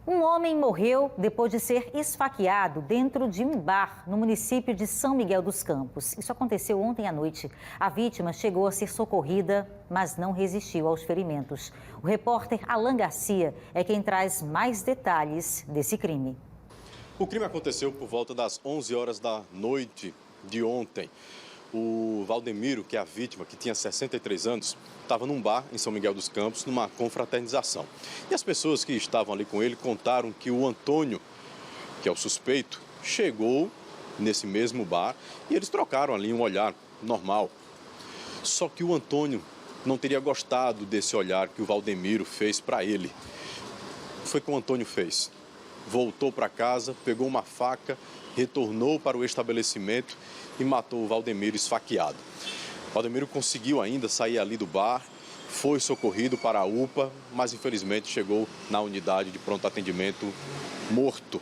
Um homem morreu depois de ser esfaqueado dentro de um bar no município de São Miguel dos Campos. Isso aconteceu ontem à noite. A vítima chegou a ser socorrida, mas não resistiu aos ferimentos. O repórter Alan Garcia é quem traz mais detalhes desse crime. O crime aconteceu por volta das 11 horas da noite de ontem. O Valdemiro, que é a vítima, que tinha 63 anos, estava num bar em São Miguel dos Campos, numa confraternização. E as pessoas que estavam ali com ele contaram que o Antônio, que é o suspeito, chegou nesse mesmo bar e eles trocaram ali um olhar normal. Só que o Antônio não teria gostado desse olhar que o Valdemiro fez para ele. Foi o que o Antônio fez. Voltou para casa, pegou uma faca, retornou para o estabelecimento e matou o Valdemiro esfaqueado. O Valdemiro conseguiu ainda sair ali do bar, foi socorrido para a UPA, mas infelizmente chegou na unidade de pronto atendimento morto.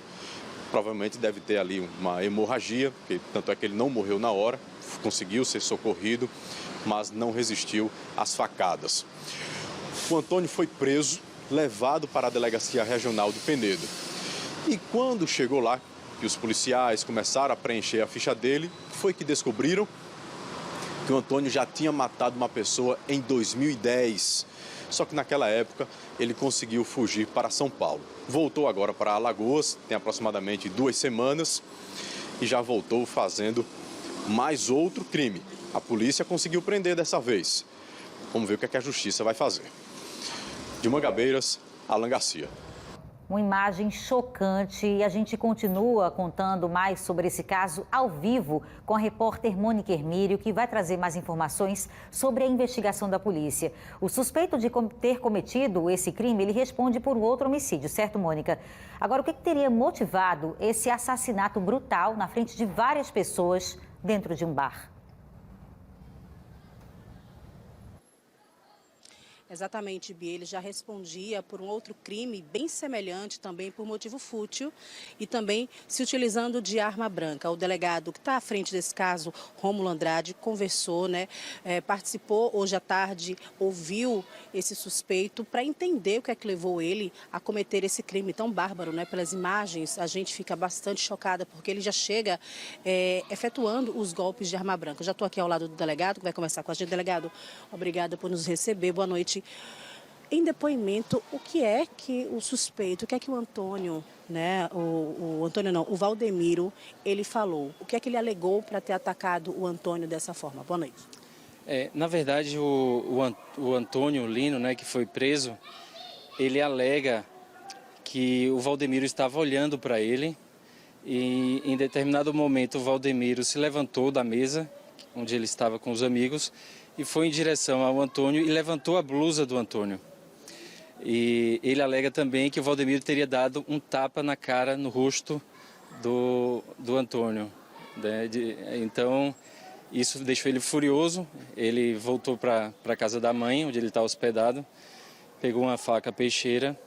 Provavelmente deve ter ali uma hemorragia, tanto é que ele não morreu na hora, conseguiu ser socorrido, mas não resistiu às facadas. O Antônio foi preso, levado para a Delegacia Regional de Penedo. E quando chegou lá, que os policiais começaram a preencher a ficha dele, foi que descobriram que o Antônio já tinha matado uma pessoa em 2010. Só que naquela época ele conseguiu fugir para São Paulo. Voltou agora para Alagoas, tem aproximadamente 2 semanas, e já voltou fazendo mais outro crime. A polícia conseguiu prender dessa vez. Vamos ver o que a justiça vai fazer. De Mangabeiras, Alan Garcia. Uma imagem chocante e a gente continua contando mais sobre esse caso ao vivo com a repórter Mônica Hermílio, que vai trazer mais informações sobre a investigação da polícia. O suspeito de ter cometido esse crime, ele responde por um outro homicídio, certo, Mônica? Agora, o que teria motivado esse assassinato brutal na frente de várias pessoas dentro de um bar? Exatamente, Bia. Ele já respondia por um outro crime bem semelhante, também por motivo fútil e também se utilizando de arma branca. O delegado que está à frente desse caso, Rômulo Andrade, conversou, participou hoje à tarde, ouviu esse suspeito para entender o que é que levou ele a cometer esse crime tão bárbaro, Pelas imagens, a gente fica bastante chocada, porque ele já chega efetuando os golpes de arma branca. Eu já estou aqui ao lado do delegado, que vai conversar com a gente. Delegado, obrigada por nos receber. Boa noite. Em depoimento, o que é que o suspeito, o que é que o Antônio, o Valdemiro, ele falou? O que é que ele alegou para ter atacado o Antônio dessa forma? Boa noite. Na verdade, o Antônio Lino, que foi preso, ele alega que o Valdemiro estava olhando para ele e em determinado momento o Valdemiro se levantou da mesa, onde ele estava com os amigos, e foi em direção ao Antônio e levantou a blusa do Antônio. E ele alega também que o Valdemiro teria dado um tapa na cara, no rosto do Antônio. Então, isso deixou ele furioso. Ele voltou para a casa da mãe, onde ele está hospedado, pegou uma faca peixeira,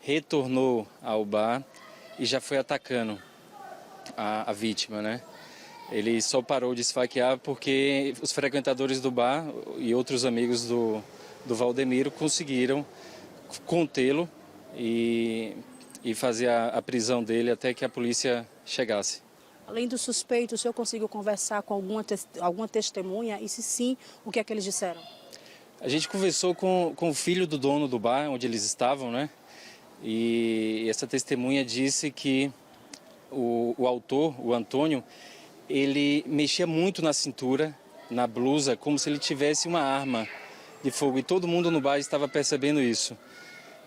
retornou ao bar e já foi atacando a vítima, Ele só parou de esfaquear porque os frequentadores do bar e outros amigos do Valdemiro conseguiram contê-lo e fazer a prisão dele até que a polícia chegasse. Além do suspeito, o senhor conseguiu conversar com alguma testemunha? E se sim, o que é que eles disseram? A gente conversou com o filho do dono do bar, onde eles estavam, E essa testemunha disse que o autor, o Antônio, ele mexia muito na cintura, na blusa, como se ele tivesse uma arma de fogo. E todo mundo no bar estava percebendo isso.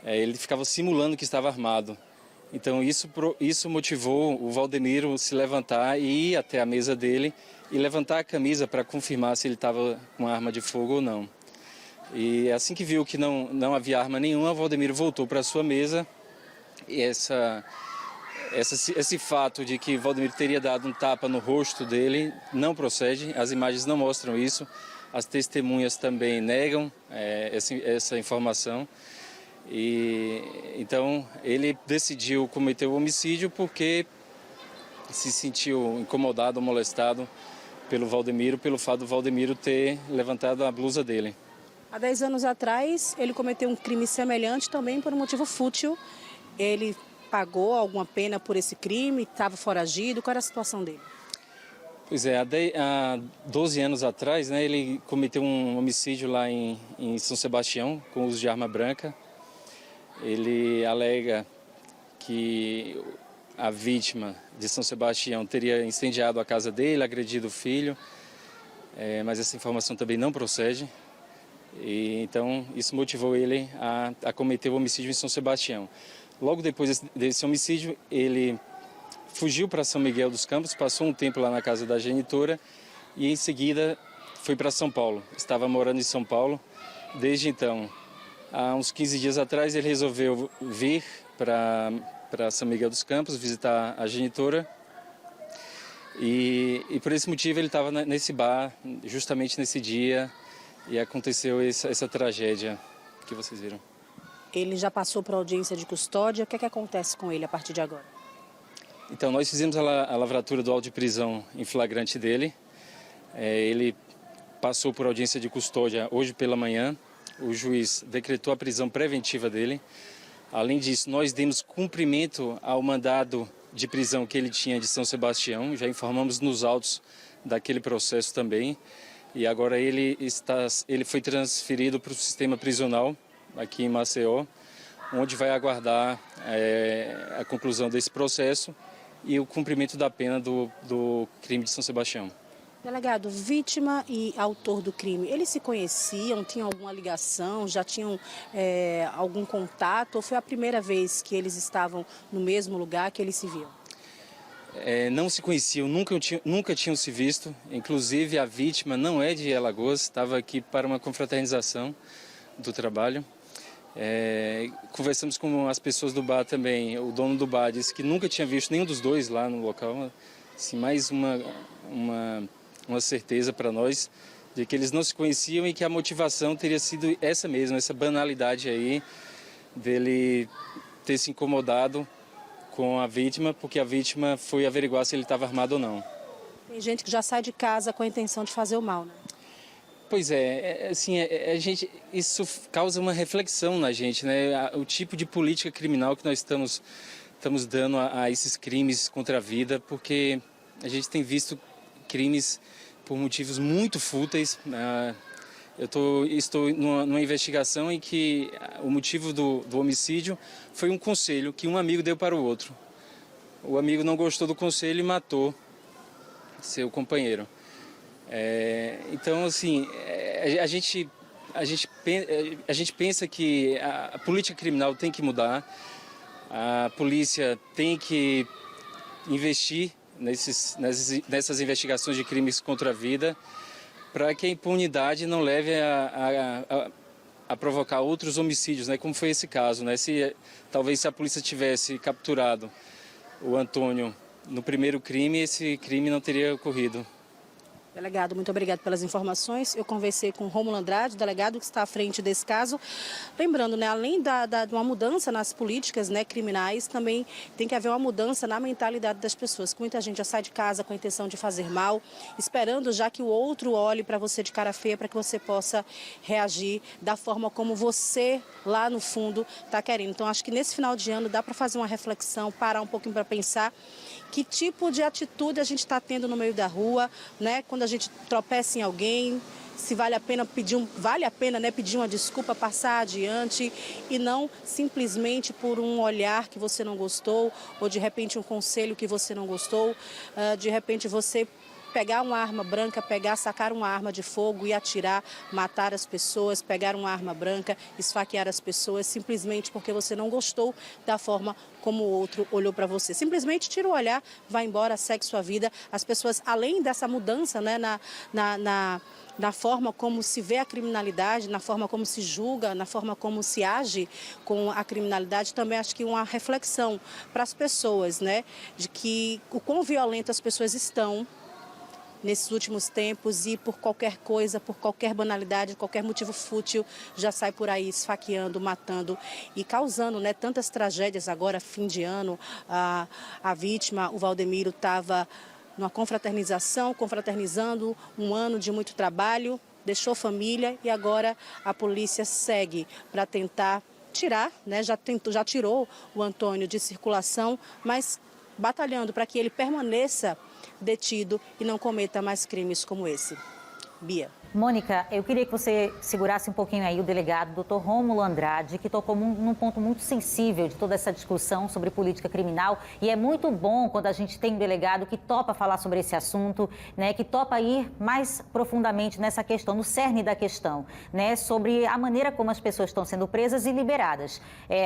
Ele ficava simulando que estava armado. Então isso motivou o Valdemiro se levantar e ir até a mesa dele e levantar a camisa para confirmar se ele estava com arma de fogo ou não. E assim que viu que não havia arma nenhuma, o Valdemiro voltou para a sua mesa e esse fato de que Valdemiro teria dado um tapa no rosto dele não procede, as imagens não mostram isso, as testemunhas também negam essa informação. E então ele decidiu cometer o homicídio porque se sentiu incomodado, molestado pelo Valdemiro, pelo fato do Valdemiro ter levantado a blusa dele. Há 10 anos atrás, ele cometeu um crime semelhante também por um motivo fútil. Ele pagou alguma pena por esse crime? Estava foragido? Qual era a situação dele? Pois é, há 12 anos atrás, né, ele cometeu um homicídio lá em São Sebastião, com uso de arma branca. Ele alega que a vítima de São Sebastião teria incendiado a casa dele, agredido o filho, mas essa informação também não procede. E, então, isso motivou ele a cometer o homicídio em São Sebastião. Logo depois desse homicídio, ele fugiu para São Miguel dos Campos, passou um tempo lá na casa da genitora e, em seguida, foi para São Paulo. Estava morando em São Paulo. Desde então, há uns 15 dias atrás, ele resolveu vir para São Miguel dos Campos, visitar a genitora. E por esse motivo, ele estava nesse bar, justamente nesse dia, e aconteceu essa tragédia que vocês viram. Ele já passou por audiência de custódia. O que é que acontece com ele a partir de agora? Então, nós fizemos a lavratura do auto de prisão em flagrante dele. Ele passou por audiência de custódia hoje pela manhã. O juiz decretou a prisão preventiva dele. Além disso, nós demos cumprimento ao mandado de prisão que ele tinha de São Sebastião. Já informamos nos autos daquele processo também. E agora ele foi transferido para o sistema prisional aqui em Maceió, onde vai aguardar a conclusão desse processo e o cumprimento da pena do crime de São Sebastião. Delegado, vítima e autor do crime, eles se conheciam, tinham alguma ligação, já tinham algum contato, ou foi a primeira vez que eles estavam no mesmo lugar que eles se viam? Não se conheciam, nunca tinham se visto. Inclusive, a vítima não é de Alagoas, estava aqui para uma confraternização do trabalho. Conversamos com as pessoas do bar também. O dono do bar disse que nunca tinha visto nenhum dos dois lá no local. Assim, mais uma certeza para nós de que eles não se conheciam e que a motivação teria sido essa mesma, essa banalidade aí dele ter se incomodado com a vítima, porque a vítima foi averiguar se ele estava armado ou não. Tem gente que já sai de casa com a intenção de fazer o mal, né? Pois assim, isso causa uma reflexão na gente, né? O tipo de política criminal que nós estamos dando a esses crimes contra a vida, porque a gente tem visto crimes por motivos muito fúteis. Estou numa investigação em que o motivo do homicídio foi um conselho que um amigo deu para o outro. O amigo não gostou do conselho e matou seu companheiro. Então, assim, a gente pensa que a política criminal tem que mudar, a polícia tem que investir nessas investigações de crimes contra a vida, para que a impunidade não leve a provocar outros homicídios, né? Como foi esse caso, né? Talvez se a polícia tivesse capturado o Antônio no primeiro crime, esse crime não teria ocorrido. Delegado, muito obrigado pelas informações. Eu conversei com o Rômulo Andrade, delegado que está à frente desse caso. Lembrando, né, além de uma mudança nas políticas, né, criminais, também tem que haver uma mudança na mentalidade das pessoas. Muita gente já sai de casa com a intenção de fazer mal, esperando já que o outro olhe para você de cara feia, para que você possa reagir da forma como você, lá no fundo, está querendo. Então, acho que nesse final de ano dá para fazer uma reflexão, parar um pouquinho para pensar que tipo de atitude a gente está tendo no meio da rua, né? Quando a gente tropeça em alguém, se vale a pena pedir uma desculpa, passar adiante e não simplesmente por um olhar que você não gostou ou de repente um conselho que você não gostou, de repente você pegar uma arma branca, sacar uma arma de fogo e atirar, matar as pessoas, pegar uma arma branca, esfaquear as pessoas, simplesmente porque você não gostou da forma como o outro olhou para você. Simplesmente tira o olhar, vai embora, segue sua vida. As pessoas, além dessa mudança, né, na forma como se vê a criminalidade, na forma como se julga, na forma como se age com a criminalidade, também acho que uma reflexão para as pessoas, né, de que o quão violento as pessoas estão nesses últimos tempos e por qualquer coisa, por qualquer banalidade, qualquer motivo fútil, já sai por aí esfaqueando, matando e causando, né, tantas tragédias agora, fim de ano. A vítima, o Valdemiro, estava numa confraternizando um ano de muito trabalho, deixou família e agora a polícia segue para tentar tirar, né, já tirou o Antônio de circulação, mas batalhando para que ele permaneça detido e não cometa mais crimes como esse. Bia. Mônica, eu queria que você segurasse um pouquinho aí o delegado, doutor Rômulo Andrade, que tocou num ponto muito sensível de toda essa discussão sobre política criminal. E é muito bom quando a gente tem um delegado que topa falar sobre esse assunto, né, que topa ir mais profundamente nessa questão, no cerne da questão, né, sobre a maneira como as pessoas estão sendo presas e liberadas.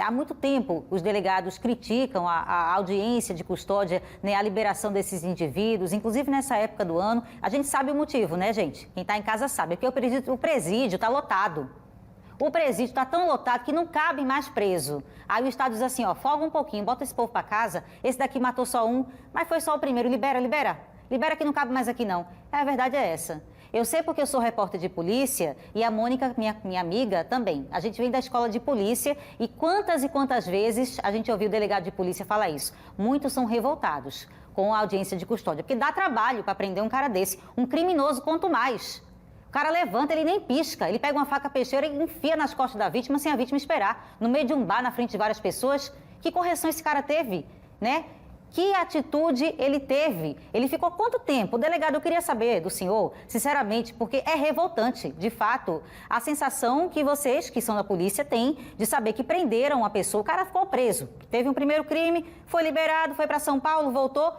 Há muito tempo, os delegados criticam a audiência de custódia, né, a liberação desses indivíduos, inclusive nessa época do ano. A gente sabe o motivo, né, gente? Quem está em casa sabe, porque o presídio está lotado. O presídio está tão lotado que não cabe mais preso. Aí o Estado diz assim, ó, folga um pouquinho, bota esse povo para casa, esse daqui matou só um, mas foi só o primeiro, libera que não cabe mais aqui não. A verdade é essa. Eu sei porque eu sou repórter de polícia e a Mônica, minha amiga, também. A gente vem da escola de polícia e quantas vezes a gente ouviu o delegado de polícia falar isso. Muitos são revoltados com a audiência de custódia, porque dá trabalho para prender um cara desse. Um criminoso, quanto mais. O cara levanta, ele nem pisca, ele pega uma faca peixeira e enfia nas costas da vítima sem a vítima esperar. No meio de um bar, na frente de várias pessoas. Que correção esse cara teve, né? Que atitude ele teve? Ele ficou quanto tempo? O delegado, eu queria saber do senhor, sinceramente, porque é revoltante, de fato, a sensação que vocês, que são da polícia, têm de saber que prenderam uma pessoa, o cara ficou preso, teve um primeiro crime, foi liberado, foi para São Paulo, voltou,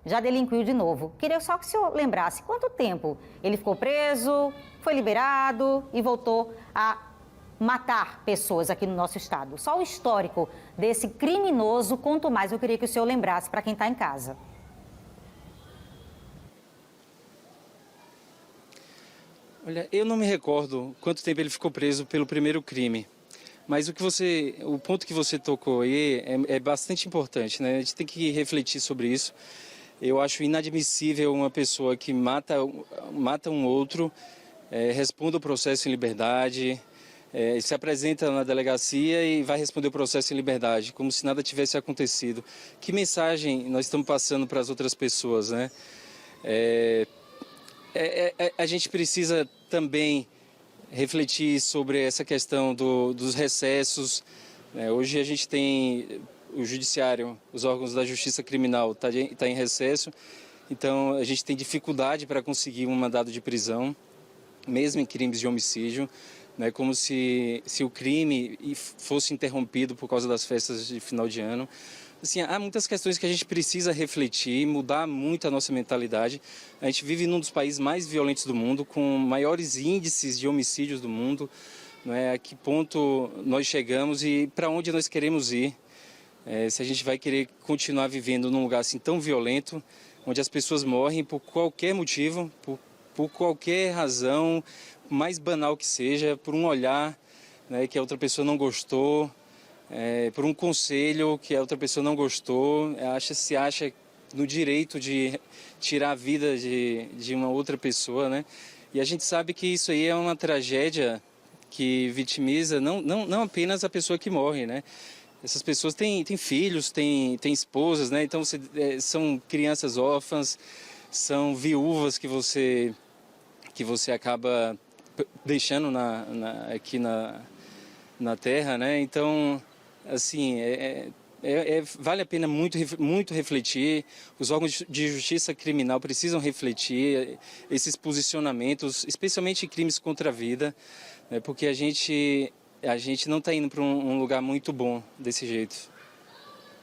já delinquiu de novo. Queria só que o senhor lembrasse quanto tempo ele ficou preso, foi liberado e voltou a matar pessoas aqui no nosso estado. Só o histórico desse criminoso, quanto mais eu queria que o senhor lembrasse para quem está em casa. Olha, eu não me recordo quanto tempo ele ficou preso pelo primeiro crime. Mas o ponto que você tocou aí é bastante importante, né? A gente tem que refletir sobre isso. Eu acho inadmissível uma pessoa que mata um outro, responda o processo em liberdade, se apresenta na delegacia e vai responder o processo em liberdade, como se nada tivesse acontecido. Que mensagem nós estamos passando para as outras pessoas, né? A gente precisa também refletir sobre essa questão dos recessos. Hoje a gente tem o judiciário, os órgãos da justiça criminal está em recesso, então a gente tem dificuldade para conseguir um mandado de prisão, mesmo em crimes de homicídio, né, como se o crime fosse interrompido por causa das festas de final de ano. Assim, há muitas questões que a gente precisa refletir, mudar muito a nossa mentalidade. A gente vive num dos países mais violentos do mundo, com maiores índices de homicídios do mundo. Né, a que ponto nós chegamos e para onde nós queremos ir. Se a gente vai querer continuar vivendo num lugar assim tão violento, onde as pessoas morrem por qualquer motivo, por qualquer razão, mais banal que seja, por um olhar, né, que a outra pessoa não gostou, por um conselho que a outra pessoa não gostou, se acha no direito de tirar a vida de uma outra pessoa, né? E a gente sabe que isso aí é uma tragédia que vitimiza não apenas a pessoa que morre, né? Essas pessoas têm filhos, têm esposas, né? Então são crianças órfãs, são viúvas que você acaba deixando aqui na terra, né? Então, assim, vale a pena muito refletir. Os órgãos de justiça criminal precisam refletir esses posicionamentos, especialmente em crimes contra a vida, né? Porque a gente não está indo para um lugar muito bom desse jeito.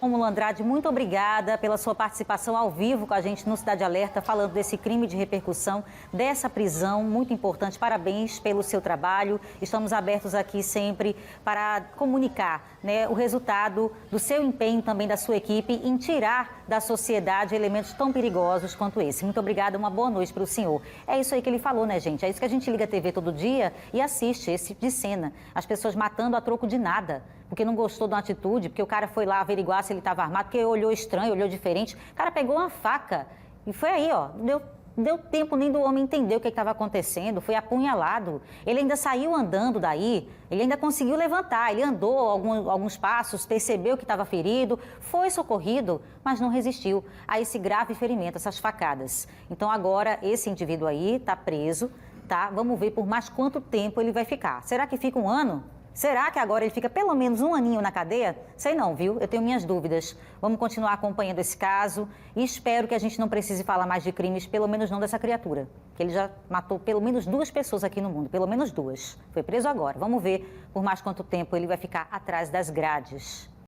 Rômulo Andrade, muito obrigada pela sua participação ao vivo com a gente no Cidade Alerta, falando desse crime de repercussão, dessa prisão muito importante. Parabéns pelo seu trabalho. Estamos abertos aqui sempre para comunicar, né, o resultado do seu empenho, também da sua equipe, em tirar da sociedade elementos tão perigosos quanto esse. Muito obrigada, uma boa noite para o senhor. É isso aí que ele falou, né, gente? É isso que a gente liga a TV todo dia e assiste esse tipo de cena. As pessoas matando a troco de nada, porque não gostou de uma atitude, porque o cara foi lá averiguar se ele estava armado, porque olhou estranho, olhou diferente. O cara pegou uma faca e foi aí, ó, deu tempo nem do homem entender o que estava acontecendo, foi apunhalado. Ele ainda saiu andando daí, ele ainda conseguiu levantar, ele andou alguns passos, percebeu que estava ferido, foi socorrido, mas não resistiu a esse grave ferimento, essas facadas. Então agora esse indivíduo aí está preso, tá? Vamos ver por mais quanto tempo ele vai ficar. Será que fica um ano? Será que agora ele fica pelo menos um aninho na cadeia? Sei não, viu? Eu tenho minhas dúvidas. Vamos continuar acompanhando esse caso e espero que a gente não precise falar mais de crimes, pelo menos não dessa criatura. Que ele já matou pelo menos 2 pessoas aqui no mundo, pelo menos 2. Foi preso agora. Vamos ver por mais quanto tempo ele vai ficar atrás das grades.